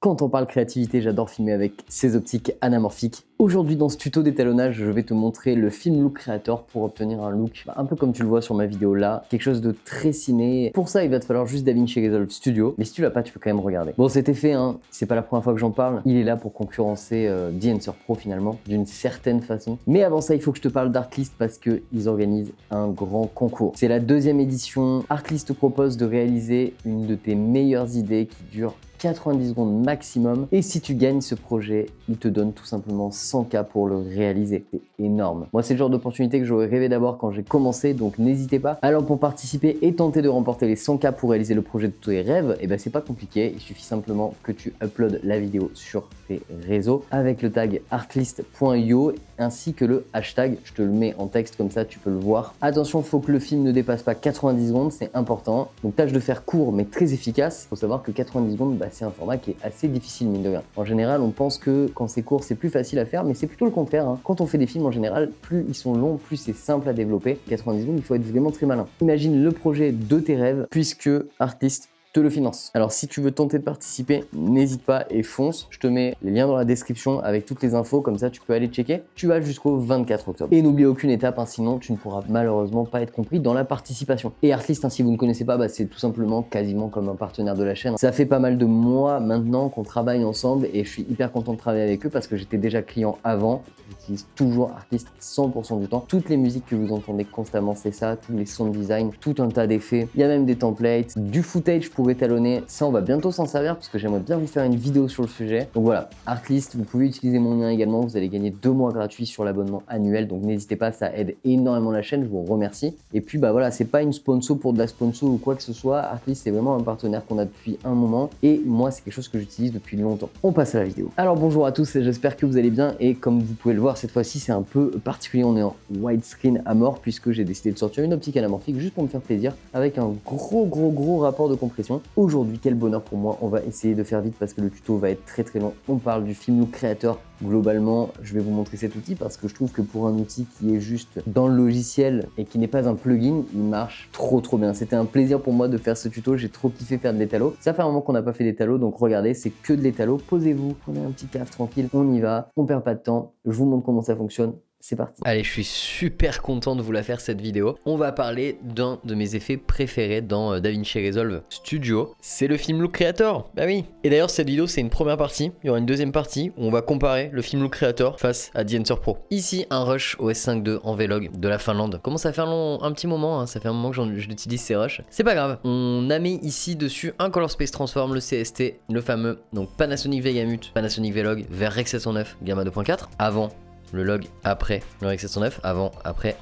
Quand on parle créativité, j'adore filmer avec ces optiques anamorphiques. Aujourd'hui, dans ce tuto d'étalonnage, je vais te montrer le Film Look Creator pour obtenir un look un peu comme tu le vois sur ma vidéo là, quelque chose de très ciné. Pour ça, il va te falloir juste DaVinci Resolve Studio, mais si tu l'as pas, tu peux quand même regarder. Bon, c'était fait, hein, c'est pas la première fois que j'en parle. Il est là pour concurrencer The Pro finalement, d'une certaine façon. Mais avant ça, il faut que je te parle d'Artlist parce qu'ils organisent un grand concours. C'est la 2e édition. Artlist te propose de réaliser une de tes meilleures idées qui dure 90 secondes maximum, et si tu gagnes ce projet, il te donne tout simplement 100K pour le réaliser. C'est énorme. Moi, c'est le genre d'opportunité que j'aurais rêvé d'abord quand j'ai commencé, donc n'hésitez pas. Alors pour participer et tenter de remporter les 100K pour réaliser le projet de tous tes rêves, et ben c'est pas compliqué, il suffit simplement que tu uploades la vidéo sur tes réseaux avec le tag artlist.io ainsi que le hashtag, je te le mets en texte comme ça tu peux le voir. Attention, il faut que le film ne dépasse pas 90 secondes, c'est important. Donc tâche de faire court mais très efficace. Il faut savoir que 90 secondes, c'est un format qui est assez difficile mine de rien. En général, on pense que quand c'est court, c'est plus facile à faire, mais c'est plutôt le contraire, hein. Quand on fait des films en général, plus ils sont longs, plus c'est simple à développer. 90 secondes, il faut être vraiment très malin. Imagine le projet de tes rêves puisque Artlist te le finance. Alors si tu veux tenter de participer, n'hésite pas et fonce. Je te mets les liens dans la description avec toutes les infos, comme ça tu peux aller checker. Tu vas jusqu'au 24 octobre. Et n'oublie aucune étape, hein, sinon tu ne pourras malheureusement pas être compris dans la participation. Et Artlist, hein, si vous ne connaissez pas, c'est tout simplement quasiment comme un partenaire de la chaîne. Ça fait pas mal de mois maintenant qu'on travaille ensemble et je suis hyper content de travailler avec eux parce que j'étais déjà client avant. J'utilise toujours Artlist 100% du temps. Toutes les musiques que vous entendez constamment, c'est ça, tous les sound design, tout un tas d'effets. Il y a même des templates, du footage pour étalonner. Ça, on va bientôt s'en servir parce que j'aimerais bien vous faire une vidéo sur le sujet. Donc voilà, Artlist, vous pouvez utiliser mon lien également. Vous allez gagner 2 mois gratuits sur l'abonnement annuel. Donc n'hésitez pas, ça aide énormément la chaîne. Je vous remercie. Et puis bah voilà, c'est pas une sponsor pour de la sponsor ou quoi que ce soit. Artlist, c'est vraiment un partenaire qu'on a depuis un moment. Et moi, c'est quelque chose que j'utilise depuis longtemps. On passe à la vidéo. Alors bonjour à tous et j'espère que vous allez bien. Et comme vous pouvez le voir, cette fois-ci, c'est un peu particulier. On est en widescreen à mort puisque j'ai décidé de sortir une optique anamorphique juste pour me faire plaisir avec un gros rapport de compression. Aujourd'hui, quel bonheur pour moi, on va essayer de faire vite parce que le tuto va être très long. On parle du Film Look Creator. Globalement, je vais vous montrer cet outil parce que je trouve que pour un outil qui est juste dans le logiciel et qui n'est pas un plugin, il marche trop bien. C'était un plaisir pour moi de faire ce tuto, j'ai trop kiffé faire de l'étalo. Ça fait un moment qu'on n'a pas fait d'étalo, donc regardez, c'est que de l'étalo. Posez-vous, prenez un petit café tranquille, on y va, on perd pas de temps, je vous montre comment ça fonctionne. C'est parti. Allez, je suis super content de vous la faire cette vidéo. On va parler d'un de mes effets préférés dans DaVinci Resolve Studio. C'est le Film Look Creator. Bah oui. Et d'ailleurs, cette vidéo, c'est une première partie. Il y aura une deuxième partie où on va comparer le Film Look Creator face à The Pro. Ici, un rush OS 5.2 en Vlog de la Finlande. Commence à faire un petit moment, hein. Ça fait un moment que je l'utilise ces rushs. C'est pas grave. On a mis ici dessus un Color Space Transform, le CST, le fameux donc Panasonic Vegamut, Panasonic Vlog vers Rec 709 Gamma 2.4. Avant le log, après le Rec 709, avant, après,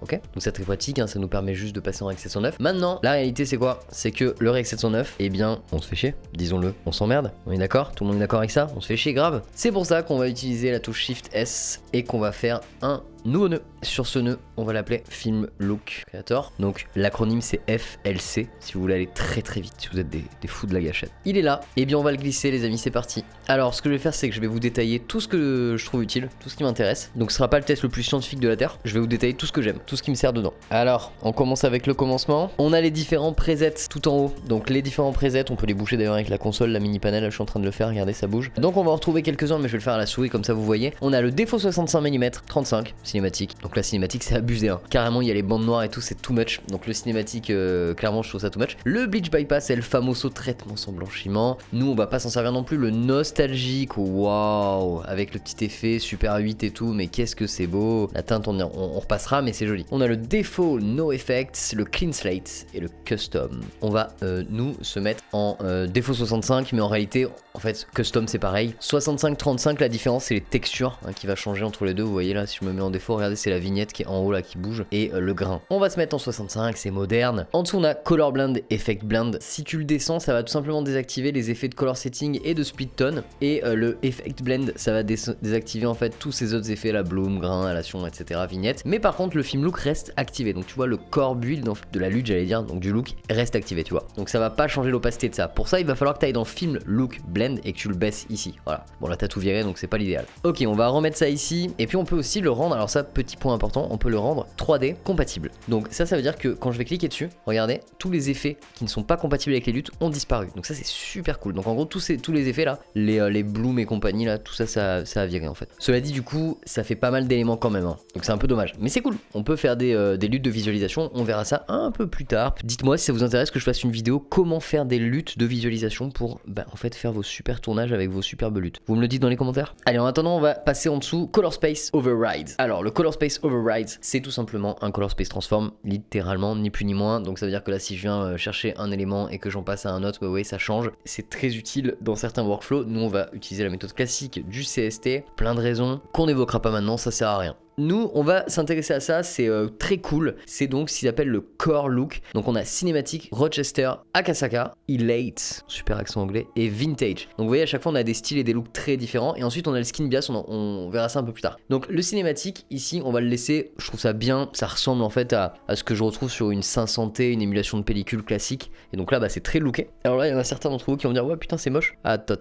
ok. Donc c'est très pratique, hein, ça nous permet juste de passer en Rec 709. Maintenant, la réalité c'est quoi? C'est que le Rec 709, eh bien, on se fait chier, disons-le, on s'emmerde, on est d'accord? Tout le monde est d'accord avec ça? On se fait chier grave. C'est pour ça qu'on va utiliser la touche Shift S et qu'on va faire un nouveau nœud. Sur ce nœud, on va l'appeler Film Look Creator. Donc l'acronyme c'est FLC, si vous voulez aller très vite, si vous êtes des fous de la gâchette. Il est là, et bien on va le glisser les amis, c'est parti. Alors ce que je vais faire, c'est que je vais vous détailler tout ce que je trouve utile, tout ce qui m'intéresse. Donc ce sera pas le test le plus scientifique de la Terre, je vais vous détailler tout ce que j'aime, tout ce qui me sert dedans. Alors, on commence avec le commencement. On a les différents presets tout en haut. Donc les différents presets, on peut les bouger d'ailleurs avec la console, la mini panel, là, je suis en train de le faire, regardez ça bouge. Donc on va en retrouver quelques-uns, mais je vais le faire à la souris comme ça vous voyez. On a le défaut 65 mm, 35 cinématique. Donc la cinématique c'est abusé, hein. Carrément il y a les bandes noires et tout, c'est too much. Donc le cinématique, clairement je trouve ça too much. Le bleach bypass et le famoso traitement sans blanchiment. Nous on va pas s'en servir non plus. Le nostalgique, waouh, avec le petit effet Super 8 et tout, mais qu'est-ce que c'est beau. La teinte on repassera, mais c'est joli. On a le défaut no effects, le clean slate et le custom. On va nous se mettre en défaut 65, mais en réalité en fait custom c'est pareil. 65-35, la différence c'est les textures, hein, qui va changer entre les deux. Vous voyez là, si je me mets en défaut, regardez, c'est la vignette qui est en haut là qui bouge et le grain. On va se mettre en 65, c'est moderne. En dessous on a Color Blend, Effect Blend. Si tu le descends, ça va tout simplement désactiver les effets de color setting et de split tone. Et le Effect Blend, ça va désactiver en fait tous ces autres effets, la bloom, grain, halation, etc. vignette. Mais par contre le film look reste activé. Donc tu vois le core build de la lutte, j'allais dire, donc du look reste activé, tu vois. Donc ça va pas changer l'opacité de ça. Pour ça il va falloir que tu ailles dans film look blend et que tu le baisses ici. Voilà. Bon là t'as tout viré donc c'est pas l'idéal. Ok, on va remettre ça ici et puis on peut aussi le rendre. Alors alors ça, petit point important, on peut le rendre 3D compatible. Donc ça veut dire que quand je vais cliquer dessus, regardez, tous les effets qui ne sont pas compatibles avec les luttes ont disparu. Donc ça c'est super cool. Donc en gros tous les effets là, les Bloom et compagnie là, tout ça, ça a viré en fait. Cela dit, du coup ça fait pas mal d'éléments quand même, hein. Donc c'est un peu dommage, mais c'est cool. On peut faire des luttes de visualisation, on verra ça un peu plus tard. Dites-moi si ça vous intéresse que je fasse une vidéo comment faire des luttes de visualisation pour en fait faire vos super tournages avec vos superbes luttes. Vous me le dites dans les commentaires. Allez, en attendant on va passer en dessous. Color Space Override. Alors le Color Space Override, c'est tout simplement un Color Space Transform, littéralement, ni plus ni moins. Donc ça veut dire que là si je viens chercher un élément et que j'en passe à un autre, bah oui, ça change. C'est très utile dans certains workflows. Nous on va utiliser la méthode classique du CST, plein de raisons qu'on n'évoquera pas maintenant, ça sert à rien. Nous, on va s'intéresser à ça, c'est très cool. C'est donc ce qu'ils appellent le core look. Donc on a cinématique, Rochester, Akasaka, Elate, super accent anglais, et Vintage. Donc vous voyez, à chaque fois on a des styles et des looks très différents. Et ensuite on a le skin bias, on verra ça un peu plus tard. Donc le cinématique, ici on va le laisser, je trouve ça bien. Ça ressemble en fait à ce que je retrouve sur une 500T, une émulation de pellicule classique. Et donc là, c'est très looké. Alors là, il y en a certains d'entre vous qui vont dire, ouais putain c'est moche. Attends.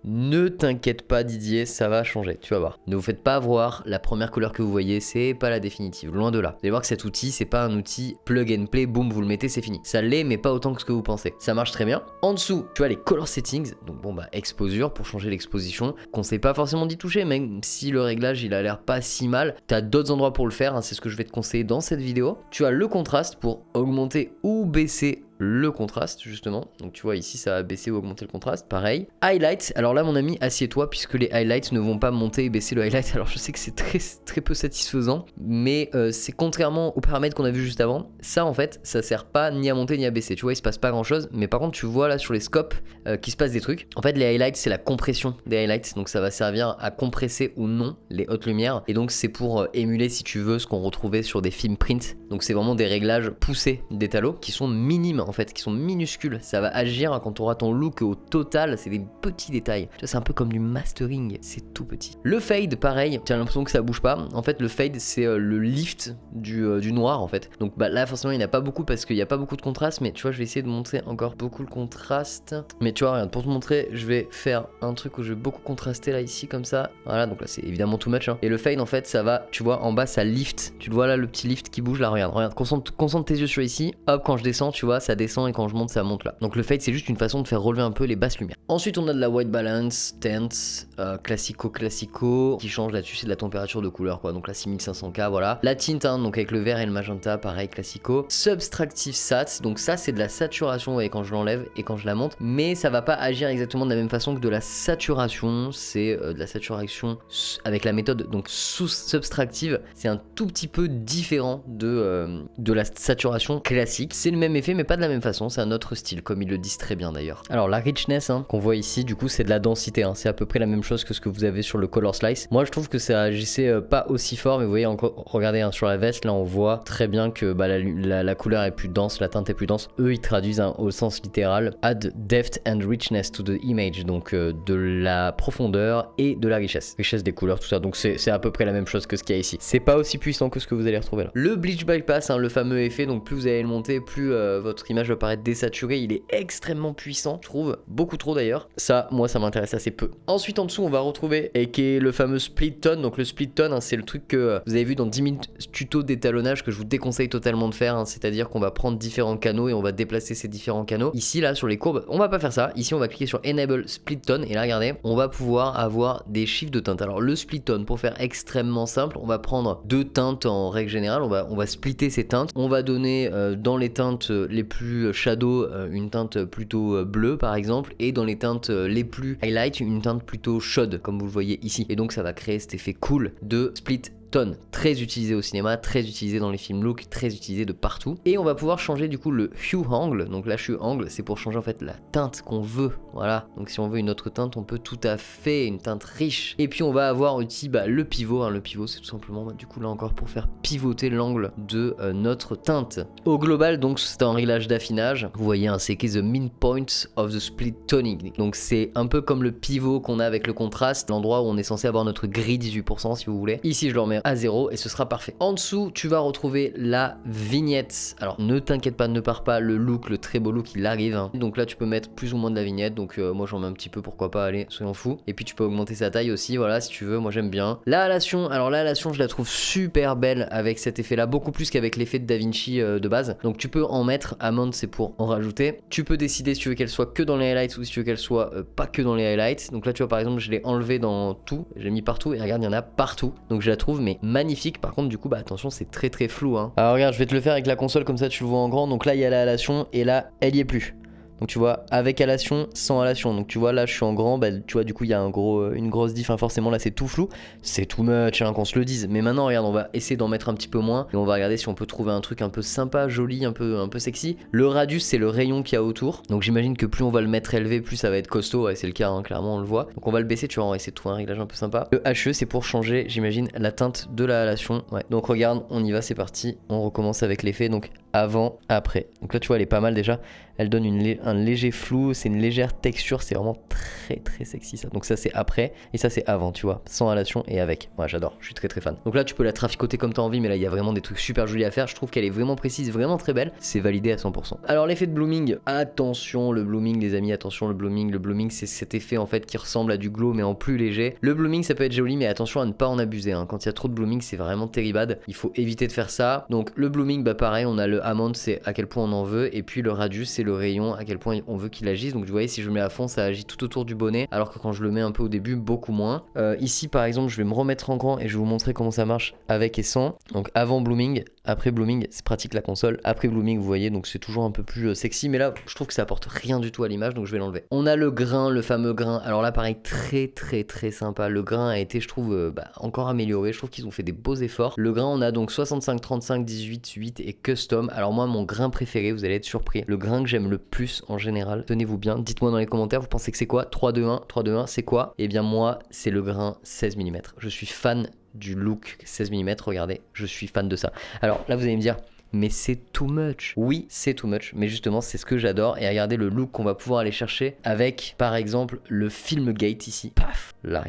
Ne t'inquiète pas Didier, ça va changer, tu vas voir. Ne vous faites pas avoir, la première couleur que vous voyez, c'est pas la définitive, loin de là. Vous allez voir que cet outil, c'est pas un outil plug and play, boum, vous le mettez, c'est fini. Ça l'est, mais pas autant que ce que vous pensez. Ça marche très bien. En dessous, tu as les color settings, donc exposure pour changer l'exposition. Conseille pas forcément d'y toucher, même si le réglage il a l'air pas si mal. Tu as d'autres endroits pour le faire, hein, c'est ce que je vais te conseiller dans cette vidéo. Tu as le contraste pour augmenter ou baisser le contraste justement, donc tu vois ici ça va baisser ou augmenter le contraste, pareil. Highlights, alors là mon ami assieds-toi puisque les highlights ne vont pas monter et baisser le highlight, alors je sais que c'est très peu satisfaisant, mais c'est contrairement aux paramètres qu'on a vu juste avant, ça en fait ça sert pas ni à monter ni à baisser, tu vois il se passe pas grand chose, mais par contre tu vois là sur les scopes qu'il se passe des trucs. En fait les highlights c'est la compression des highlights, donc ça va servir à compresser ou non les hautes lumières, et donc c'est pour émuler si tu veux ce qu'on retrouvait sur des films print, donc c'est vraiment des réglages poussés d'étalo qui sont minimes en fait, qui sont minuscules. Ça va agir quand tu auras ton look au total, c'est des petits détails. Tu vois, c'est un peu comme du mastering, c'est tout petit. Le fade, pareil, tu as l'impression que ça bouge pas. En fait, le fade, c'est le lift du noir en fait. Donc là, forcément, il n'y en a pas beaucoup parce qu'il n'y a pas beaucoup de contraste, mais tu vois, je vais essayer de montrer encore beaucoup le contraste. Mais tu vois, regarde, pour te montrer, je vais faire un truc où je vais beaucoup contraster là, ici, comme ça. Voilà, donc là, c'est évidemment too much. Hein. Et le fade, en fait, ça va, tu vois, en bas, ça lift. Tu le vois là, le petit lift qui bouge là, regarde, concentre tes yeux sur ici. Hop, quand je descends, tu vois, ça descend et quand je monte ça monte là. Donc le fade c'est juste une façon de faire relever un peu les basses lumières. Ensuite on a de la white balance, tense, classico qui change là-dessus, c'est de la température de couleur quoi. Donc là 6500K voilà. La tint hein, donc avec le vert et le magenta pareil classico. Subtractive sats, donc ça c'est de la saturation et quand je l'enlève et quand je la monte, mais ça va pas agir exactement de la même façon que de la saturation. C'est de la saturation avec la méthode donc subtractive, c'est un tout petit peu différent de la saturation classique. C'est le même effet mais pas de la même façon, c'est un autre style comme ils le disent très bien d'ailleurs. Alors la richness hein, qu'on voit ici du coup c'est de la densité, hein. C'est à peu près la même chose que ce que vous avez sur le color slice. Moi je trouve que ça agissait pas aussi fort, mais vous voyez encore, regardez hein, sur la veste là on voit très bien que la couleur est plus dense, la teinte est plus dense. Eux ils traduisent hein, au sens littéral add depth and richness to the image, donc de la profondeur et de la richesse des couleurs tout ça, donc c'est à peu près la même chose que ce qu'il y a ici. C'est pas aussi puissant que ce que vous allez retrouver là. Le bleach bypass hein, le fameux effet, donc plus vous allez le monter plus votre image va paraître désaturée, il est extrêmement puissant, je trouve, beaucoup trop d'ailleurs. Ça, moi, ça m'intéresse assez peu. Ensuite, en dessous, on va retrouver et qui est le fameux split tone. Donc le split tone, hein, c'est le truc que vous avez vu dans 10 000 tutos d'étalonnage que je vous déconseille totalement de faire. Hein, c'est-à-dire qu'on va prendre différents canaux et on va déplacer ces différents canaux. Ici, là, sur les courbes, on va pas faire ça. Ici, on va cliquer sur Enable Split Tone et là, regardez, on va pouvoir avoir des chiffres de teinte. Alors le split tone, pour faire extrêmement simple, on va prendre deux teintes en règle générale. On va splitter ces teintes. On va donner dans les teintes les plus shadow une teinte plutôt bleue par exemple, et dans les teintes les plus highlight une teinte plutôt chaude comme vous le voyez ici, et donc ça va créer cet effet cool de split tone, très utilisé au cinéma, très utilisé dans les films look, très utilisé de partout. Et on va pouvoir changer du coup le hue angle. Donc la hue angle c'est pour changer en fait la teinte qu'on veut, voilà. Donc si on veut une autre teinte on peut tout à fait, une teinte riche. Et puis on va avoir aussi le pivot, hein. Le pivot c'est tout simplement du coup là encore pour faire pivoter l'angle de notre teinte. Au global donc c'est un réglage d'affinage, vous voyez hein, c'est the mean point of the split toning. Donc c'est un peu comme le pivot qu'on a avec le contraste, l'endroit où on est censé avoir notre gris 18% si vous voulez. Ici je le remets revenir à 0 et ce sera parfait. En dessous, tu vas retrouver la vignette. Alors ne t'inquiète pas, ne pars pas, le look, le très beau look, il arrive. Hein. Donc là, tu peux mettre plus ou moins de la vignette. Donc moi, j'en mets un petit peu, pourquoi pas, allez, soyons fous. Et puis tu peux augmenter sa taille aussi, voilà, si tu veux. Moi, j'aime bien. La halation, alors la halation, je la trouve super belle avec cet effet-là, beaucoup plus qu'avec l'effet de Da Vinci de base. Donc tu peux en mettre, amende, c'est pour en rajouter. Tu peux décider si tu veux qu'elle soit que dans les highlights ou si tu veux qu'elle soit pas que dans les highlights. Donc là, tu vois, par exemple, je l'ai enlevé dans tout, je l'ai mis partout et regarde, il y en a partout. Donc je la trouve mais magnifique. Par contre, du coup, bah attention, c'est très très flou. Hein. Alors regarde, je vais te le faire avec la console comme ça, tu le vois en grand. Donc là, il y a la halation et là, elle y est plus. Donc tu vois, avec halation, sans halation. Donc tu vois, là je suis en grand, bah tu vois, du coup il y a une grosse diff. Hein, forcément là c'est tout flou, c'est too much, hein, qu'on se le dise. Mais maintenant regarde, on va essayer d'en mettre un petit peu moins. Et on va regarder si on peut trouver un truc un peu sympa, joli, un peu sexy. Le radius, c'est le rayon qu'il y a autour. Donc j'imagine que plus on va le mettre élevé, plus ça va être costaud. Ouais, c'est le cas, hein, clairement on le voit. Donc on va le baisser, tu vois, on va essayer de trouver un réglage un peu sympa. Le HE, c'est pour changer, j'imagine, la teinte de la halation. Ouais. Donc regarde, on y va, c'est parti. On recommence avec l'effet, donc avant, après. Donc là tu vois, elle est pas mal déjà. Elle donne un léger flou, c'est une légère texture, c'est vraiment très très sexy ça. Donc ça c'est après et ça c'est avant, tu vois, sans halation et avec. Ouais, j'adore, je suis très très fan. Donc là tu peux la traficoter comme t'as envie, mais là il y a vraiment des trucs super jolis à faire. Je trouve qu'elle est vraiment précise, vraiment très belle. C'est validé à 100%. Alors l'effet de blooming, attention le blooming les amis, attention le blooming. Le blooming c'est cet effet en fait qui ressemble à du glow mais en plus léger. Le blooming ça peut être joli mais attention à ne pas en abuser. Hein. Quand il y a trop de blooming c'est vraiment terrible. Il faut éviter de faire ça. Donc le blooming bah pareil, on a le amount, c'est à quel point on en veut, et puis le radius c'est le rayon, à quel point on veut qu'il agisse. Donc vous voyez, si je le mets à fond, ça agit tout autour du bonnet, alors que quand je le mets un peu au début, beaucoup moins. Ici par exemple, je vais me remettre en grand et je vais vous montrer comment ça marche avec et sans. Donc avant blooming, après blooming, c'est pratique la console. Après blooming, vous voyez, donc c'est toujours un peu plus sexy, mais là je trouve que ça apporte rien du tout à l'image, donc je vais l'enlever. On a le grain, le fameux grain. Alors là pareil, très très très sympa. Le grain a été, je trouve, encore amélioré. Je trouve qu'ils ont fait des beaux efforts. Le grain, on a donc 65, 35, 18, 8 et custom. Alors moi, mon grain préféré, vous allez être surpris, le grain que j'aime le plus en général, tenez-vous bien, dites-moi dans les commentaires, vous pensez que c'est quoi? 3, 2, 1, 3, 2, 1, c'est quoi? Eh bien moi, c'est le grain 16 mm. Je suis fan du look 16 mm, regardez, je suis fan de ça. Alors là, vous allez me dire, mais c'est too much. Oui, c'est too much, mais justement, c'est ce que j'adore. Et regardez le look qu'on va pouvoir aller chercher avec, par exemple, le Filmgate ici. Paf! Là,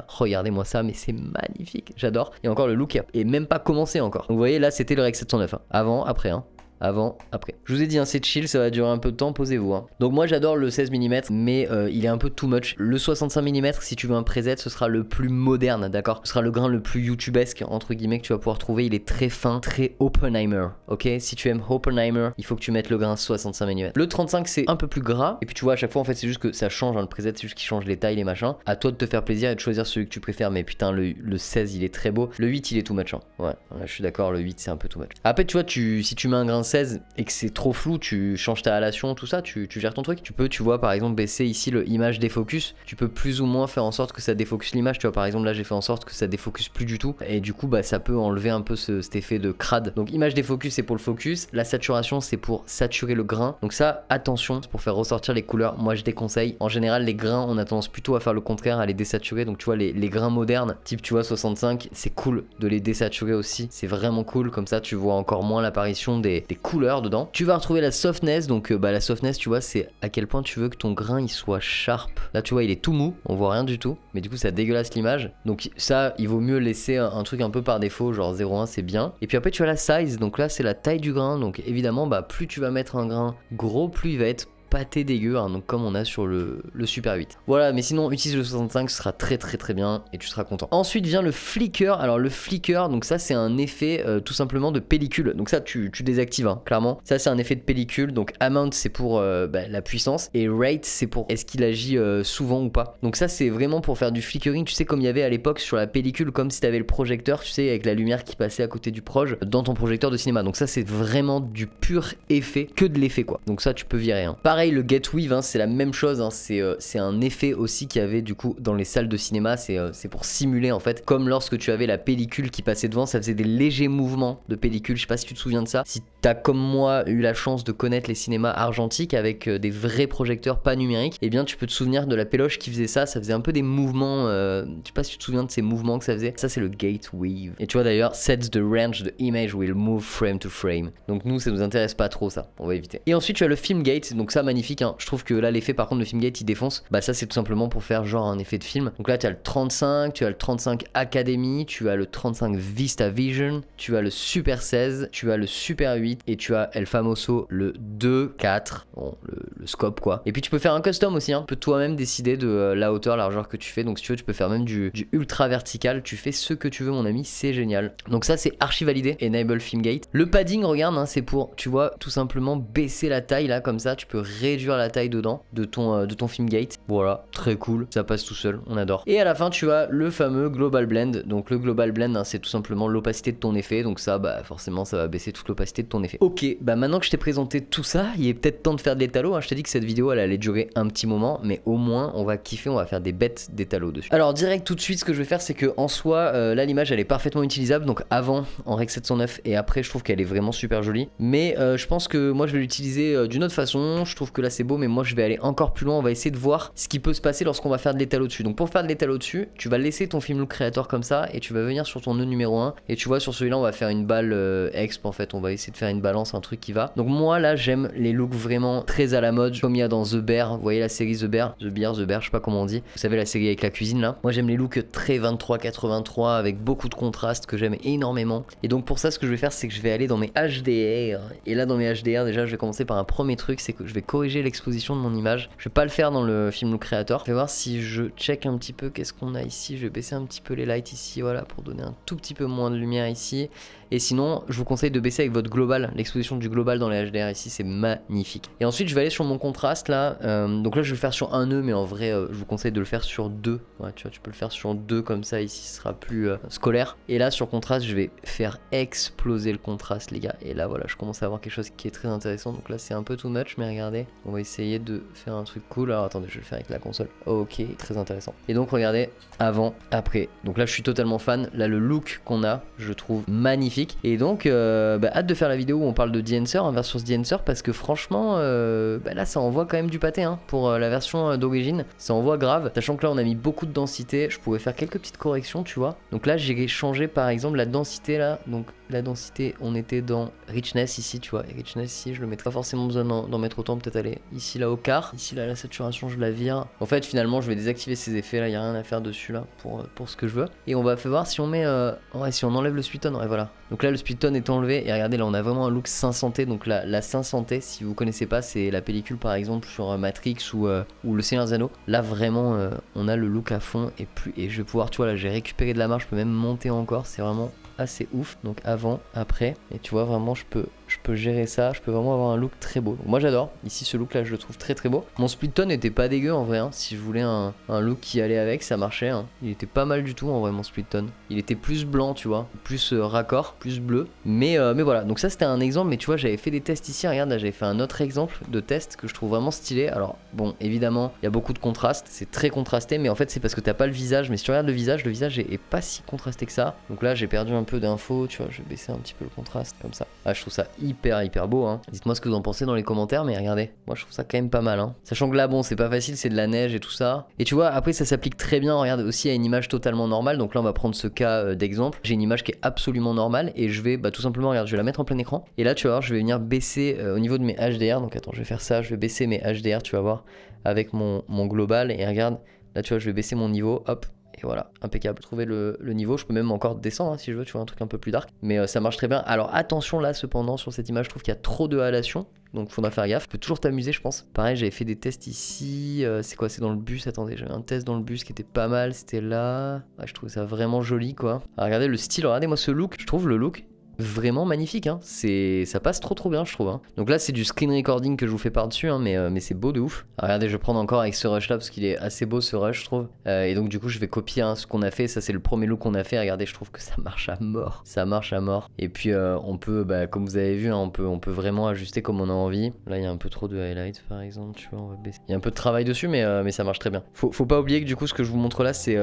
regardez-moi ça, mais c'est magnifique. J'adore. Et encore, le look est même pas commencé encore. Donc vous voyez, là, c'était le Rec 709. Hein. Avant, après, hein. Avant, après. Je vous ai dit, hein, c'est chill, ça va durer un peu de temps, posez-vous. Hein. Donc moi j'adore le 16 mm, mais il est un peu too much. Le 65 mm, si tu veux un preset, ce sera le plus moderne, d'accord? Ce sera le grain le plus youtubesque, entre guillemets, que tu vas pouvoir trouver. Il est très fin, très Oppenheimer, ok? Si tu aimes Oppenheimer, il faut que tu mettes le grain 65 mm. Le 35, c'est un peu plus gras, et puis tu vois, à chaque fois, en fait, c'est juste que ça change, hein, le preset, c'est juste qu'il change les tailles, les machins. À toi de te faire plaisir et de choisir celui que tu préfères, mais putain, le 16, il est très beau. Le 8, il est too much, hein. Ouais, là, je suis d'accord, le 8, c'est un peu too much. Après, tu vois, si tu mets un grain 16 et que c'est trop flou, tu changes ta halation, tout ça, tu gères ton truc. Tu peux, tu vois, par exemple, baisser ici le image défocus. Tu peux plus ou moins faire en sorte que ça défocus l'image. Tu vois, par exemple, là, j'ai fait en sorte que ça défocus plus du tout. Et du coup, bah, ça peut enlever un peu cet effet de crade. Donc, image défocus, c'est pour le focus. La saturation, c'est pour saturer le grain. Donc ça, attention, c'est pour faire ressortir les couleurs. Moi, je déconseille. En général, les grains, on a tendance plutôt à faire le contraire, à les désaturer. Donc, tu vois, les grains modernes, type, tu vois, 65, c'est cool de les désaturer aussi. C'est vraiment cool. Comme ça, tu vois encore moins l'apparition des couleurs dedans. Tu vas retrouver la softness, donc la softness, tu vois, c'est à quel point tu veux que ton grain il soit sharp. Là, tu vois, il est tout mou, on voit rien du tout, mais du coup, ça dégueulasse l'image. Donc ça, il vaut mieux laisser un truc un peu par défaut, genre 0,1, c'est bien. Et puis après, tu as la size, donc là, c'est la taille du grain. Donc évidemment, bah, plus tu vas mettre un grain gros, plus il va être pâté dégueu, hein, donc comme on a sur le Super 8. Voilà, mais sinon utilise le 65, ce sera très très très bien et tu seras content. Ensuite vient le flicker. Alors le flicker, donc ça c'est un effet tout simplement de pellicule. Donc ça tu désactives, hein, clairement. Ça c'est un effet de pellicule. Donc amount c'est pour la puissance et rate c'est pour est-ce qu'il agit souvent ou pas. Donc ça c'est vraiment pour faire du flickering, tu sais, comme il y avait à l'époque sur la pellicule, comme si tu avais le projecteur, tu sais, avec la lumière qui passait à côté du proj dans ton projecteur de cinéma. Donc ça c'est vraiment du pur effet, que de l'effet quoi. Donc ça tu peux virer, hein. Pareil, le Get Weave, hein, c'est la même chose, hein, c'est un effet aussi qu'il y avait du coup dans les salles de cinéma, c'est pour simuler en fait, comme lorsque tu avais la pellicule qui passait devant, ça faisait des légers mouvements de pellicule, je sais pas si tu te souviens de ça. Si t'as comme moi eu la chance de connaître les cinémas argentiques avec des vrais projecteurs pas numériques, eh bien tu peux te souvenir de la péloche qui faisait ça faisait un peu des mouvements, je sais pas si tu te souviens de ces mouvements que ça faisait. Ça c'est le Gate Weave. Et tu vois d'ailleurs, sets the range the image will move frame to frame. Donc nous ça nous intéresse pas trop ça, on va éviter. Et ensuite tu as le Film Gate, donc ça magnifique, hein. Je trouve que là l'effet par contre de Filmgate il défonce. Bah ça c'est tout simplement pour faire genre un effet de film. Donc là tu as le 35, tu as le 35 Academy, tu as le 35 Vista Vision, tu as le Super 16, tu as le Super 8 et tu as El Famoso le 2, 4, bon le scope quoi. Et puis tu peux faire un custom aussi, hein. Tu peux toi-même décider de la hauteur, largeur que tu fais. Donc si tu veux tu peux faire même du ultra vertical, tu fais ce que tu veux mon ami, c'est génial. Donc ça c'est archi validé, Enable Filmgate. Le padding regarde, hein, c'est pour, tu vois, tout simplement baisser la taille là comme ça, tu peux réduire la taille dedans de ton Filmgate. Voilà, très cool, ça passe tout seul, on adore. Et à la fin tu as le fameux Global Blend. Donc le Global Blend, hein, c'est tout simplement l'opacité de ton effet, donc ça bah forcément ça va baisser toute l'opacité de ton effet. Ok, bah maintenant que je t'ai présenté tout ça, il est peut-être temps de faire de l'étalo, hein. Je t'ai dit que cette vidéo elle allait durer un petit moment, mais au moins on va kiffer, on va faire des bêtes d'étalo dessus. Alors direct tout de suite ce que je vais faire c'est que en soi là l'image elle est parfaitement utilisable, donc avant en Rec 709 et après je trouve qu'elle est vraiment super jolie, mais je pense que moi je vais l'utiliser d'une autre façon. Je trouve que là c'est beau, mais moi je vais aller encore plus loin, on va essayer de voir ce qui peut se passer lorsqu'on va faire de l'étalo dessus. Donc pour faire de l'étalo dessus, tu vas laisser ton Film Look Creator comme ça et tu vas venir sur ton nœud numéro 1 et tu vois sur celui-là on va faire une balle exp en fait, on va essayer de faire une balance, un truc qui va. Donc moi là j'aime les looks vraiment très à la mode comme il y a dans The Bear, vous voyez la série The Bear, je sais pas comment on dit, vous savez la série avec la cuisine là. Moi j'aime les looks très 23-83 avec beaucoup de contraste que j'aime énormément, et donc pour ça ce que je vais faire c'est que je vais aller dans mes HDR, et là dans mes HDR déjà je vais commencer par un premier truc, c'est que je vais corriger l'exposition de mon image. Je vais pas le faire dans le Film Look Creator, je vais voir si je check un petit peu qu'est-ce qu'on a ici. Je vais baisser un petit peu les lights ici, voilà, pour donner un tout petit peu moins de lumière ici. Et sinon, je vous conseille de baisser avec votre global, l'exposition du global dans les HDR ici, c'est magnifique. Et ensuite, je vais aller sur mon contraste là. Donc là, je vais le faire sur un nœud, mais en vrai, je vous conseille de le faire sur deux. Ouais, tu vois, tu peux le faire sur deux comme ça, ici, ce sera plus scolaire. Et là, sur contraste, je vais faire exploser le contraste, les gars. Et là, voilà, je commence à avoir quelque chose qui est très intéressant. Donc là, c'est un peu too much, mais regardez, on va essayer de faire un truc cool. Alors attendez, je vais le faire avec la console. Ok, très intéressant. Et donc, regardez, avant, après. Donc là, je suis totalement fan. Là, le look qu'on a, je trouve magnifique. Et donc hâte de faire la vidéo où on parle de The Answer, versus The Answer, parce que franchement là ça envoie quand même du pâté, hein, pour la version d'origine, ça envoie grave, sachant que là on a mis beaucoup de densité. Je pourrais faire quelques petites corrections, tu vois. Donc là j'ai changé par exemple la densité là, donc la densité on était dans Richness ici, tu vois, et Richness ici je le mettrai pas forcément besoin d'en mettre autant, peut-être aller ici là au quart, ici là la saturation je la vire. En fait finalement je vais désactiver ces effets là, il n'y a rien à faire dessus là pour ce que je veux. Et on va voir si on met ouais, si on enlève le split tone, ouais voilà. Donc là le split tone est enlevé et regardez là on a vraiment un look 500T. Donc la 500T, si vous connaissez pas, c'est la pellicule par exemple sur Matrix ou le Seigneur des Anneaux. Là vraiment on a le look à fond, et je vais pouvoir, tu vois là j'ai récupéré de la marge, je peux même monter encore, c'est vraiment assez ouf. Donc avant, après, et tu vois vraiment je peux gérer ça, je peux vraiment avoir un look très beau. Donc moi j'adore, ici ce look là je le trouve très très beau. Mon split tone était pas dégueu en vrai, hein. Si je voulais un look qui allait avec, ça marchait, hein. Il était pas mal du tout en vrai mon split tone. Il était plus blanc, tu vois, plus raccord, plus bleu, mais voilà. Donc ça c'était un exemple, mais tu vois j'avais fait des tests ici, regarde là j'avais fait un autre exemple de test que je trouve vraiment stylé. Alors bon évidemment il y a beaucoup de contraste, c'est très contrasté, mais en fait c'est parce que t'as pas le visage. Mais si tu regardes le visage est pas si contrasté que ça. Donc là j'ai perdu un peu d'infos, tu vois, je vais baisser un petit peu le contraste comme ça. Ah je trouve ça hyper beau, hein. Dites-moi ce que vous en pensez dans les commentaires, mais regardez, moi je trouve ça quand même pas mal, hein. Sachant que là bon c'est pas facile, c'est de la neige et tout ça. Et tu vois après ça s'applique très bien, regarde aussi à une image totalement normale. Donc là on va prendre ce cas d'exemple. J'ai une image qui est absolument normale et je vais tout simplement, regarde, je vais la mettre en plein écran. Et là tu vas voir, je vais venir baisser au niveau de mes HDR. Donc attends, je vais faire ça, je vais baisser mes HDR, tu vas voir, avec mon global. Et regarde, là tu vois, je vais baisser mon niveau, hop. Et voilà, impeccable. Trouver le niveau, je peux même encore descendre, hein, si je veux, tu vois, un truc un peu plus dark. Mais ça marche très bien. Alors attention là, cependant, sur cette image, je trouve qu'il y a trop de halation. Donc faudra faire gaffe. Tu peux toujours t'amuser, je pense. Pareil, j'avais fait des tests ici. C'est quoi? C'est dans le bus. Attendez, j'avais un test dans le bus qui était pas mal. C'était là. Ouais, je trouvais ça vraiment joli, quoi. Alors, regardez le style. Regardez-moi ce look. Je trouve le look vraiment magnifique, hein. Ça passe trop bien, je trouve, hein. Donc là c'est du screen recording que je vous fais par dessus, hein, mais c'est beau de ouf. Alors, regardez, je vais prendre encore avec ce rush là parce qu'il est assez beau ce rush, je trouve, et donc du coup je vais copier, hein, ce qu'on a fait. Ça c'est le premier look qu'on a fait. Regardez, je trouve que ça marche à mort, et puis on peut, comme vous avez vu, hein, on peut vraiment ajuster comme on a envie. Là il y a un peu trop de highlights par exemple, tu vois, on va baisser. Il y a un peu de travail dessus, mais ça marche très bien. Faut pas oublier que du coup ce que je vous montre là c'est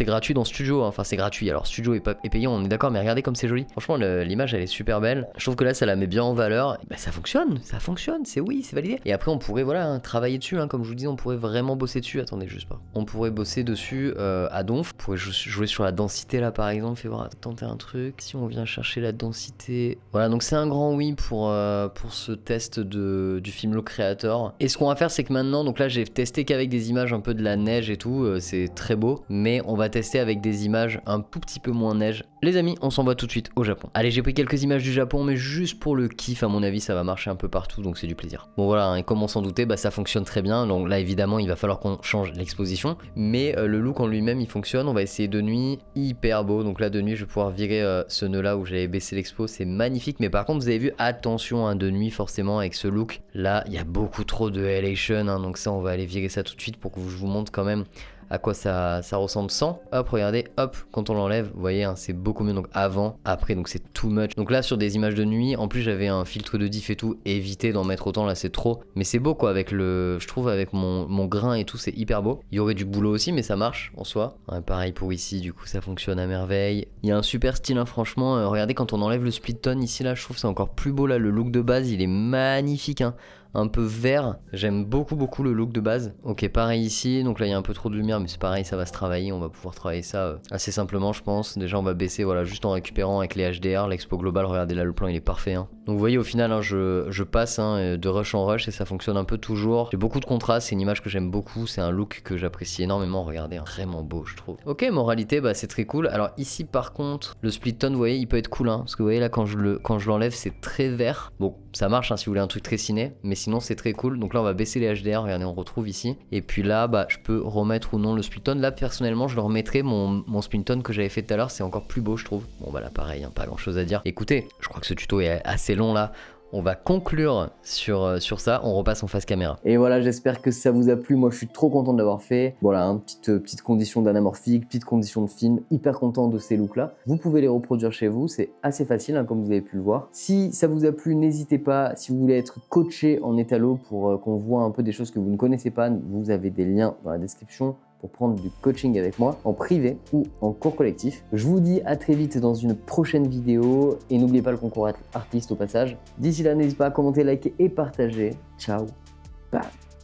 gratuit dans Studio, hein. Enfin c'est gratuit, alors Studio est payant, on est d'accord, mais regardez comme c'est joli. Franchement, l'image elle est super belle. Je trouve que là ça la met bien en valeur. Bah, ça fonctionne, c'est oui, c'est validé. Et après on pourrait voilà travailler dessus, comme je vous dis, on pourrait vraiment bosser dessus. Attendez juste pas. On pourrait bosser dessus à donf. On pourrait jouer sur la densité là par exemple. Fais voir, tenter un truc. Si on vient chercher la densité, voilà. Donc c'est un grand oui pour ce test du film Look Creator. Et ce qu'on va faire, c'est que maintenant, donc là j'ai testé qu'avec des images un peu de la neige et tout, c'est très beau, mais on va tester avec des images un tout petit peu moins neige. Les amis, on s'envoie tout de suite au Japon. Allez, j'ai pris quelques images du Japon, mais juste pour le kiff, à mon avis, ça va marcher un peu partout, donc c'est du plaisir. Bon voilà, et comme on s'en doutait, ça fonctionne très bien. Donc là, évidemment, il va falloir qu'on change l'exposition, mais le look en lui-même, il fonctionne. On va essayer de nuit, hyper beau. Donc là, de nuit, je vais pouvoir virer ce nœud-là où j'avais baissé l'expo, c'est magnifique. Mais par contre, vous avez vu, attention, de nuit, forcément, avec ce look, là, il y a beaucoup trop de halation, donc ça, on va aller virer ça tout de suite pour que je vous montre quand même à quoi ça ressemble sans. Hop, regardez, hop, quand on l'enlève, vous voyez, c'est beaucoup mieux. Donc avant, après, donc c'est too much. Donc là, sur des images de nuit, en plus j'avais un filtre de diff et tout, éviter d'en mettre autant, là c'est trop. Mais c'est beau quoi, avec je trouve avec mon grain et tout, c'est hyper beau. Il y aurait du boulot aussi, mais ça marche en soi. Ouais, pareil pour ici, du coup ça fonctionne à merveille. Il y a un super style, franchement. Regardez, quand on enlève le split tone ici, là, je trouve c'est encore plus beau là. Le look de base, il est magnifique, un peu vert, j'aime beaucoup le look de base. Ok, pareil ici, donc là il y a un peu trop de lumière, mais c'est pareil, ça va se travailler, on va pouvoir travailler ça assez simplement je pense. Déjà on va baisser, voilà, juste en récupérant avec les HDR, l'expo globale, regardez là le plan il est parfait. Donc vous voyez au final, je passe de rush en rush et ça fonctionne un peu toujours. J'ai beaucoup de contraste, c'est une image que j'aime beaucoup, c'est un look que j'apprécie énormément, regardez, vraiment beau je trouve. Ok, moralité, c'est très cool. Alors ici par contre, le split tone, vous voyez, il peut être cool, parce que vous voyez là quand je l'enlève c'est très vert. Bon, ça marche si vous voulez un truc très ciné, mais sinon c'est très cool. Donc là on va baisser les HDR, regardez, on retrouve ici. Et puis là je peux remettre ou non le split tone. Là personnellement je le remettrai, mon split tone que j'avais fait tout à l'heure, c'est encore plus beau je trouve. Bon là pareil, pas grand chose à dire. Écoutez, je crois que ce tuto est assez long là. On va conclure sur ça, on repasse en face caméra. Et voilà, j'espère que ça vous a plu. Moi, je suis trop content de l'avoir fait. Voilà, petite condition d'anamorphique, petite condition de film. Hyper content de ces looks-là. Vous pouvez les reproduire chez vous. C'est assez facile, comme vous avez pu le voir. Si ça vous a plu, n'hésitez pas. Si vous voulez être coaché en étalo pour qu'on voit un peu des choses que vous ne connaissez pas, vous avez des liens dans la description pour prendre du coaching avec moi en privé ou en cours collectif. Je vous dis à très vite dans une prochaine vidéo et n'oubliez pas le concours artiste au passage. D'ici là, n'hésitez pas à commenter, liker et partager. Ciao, bye.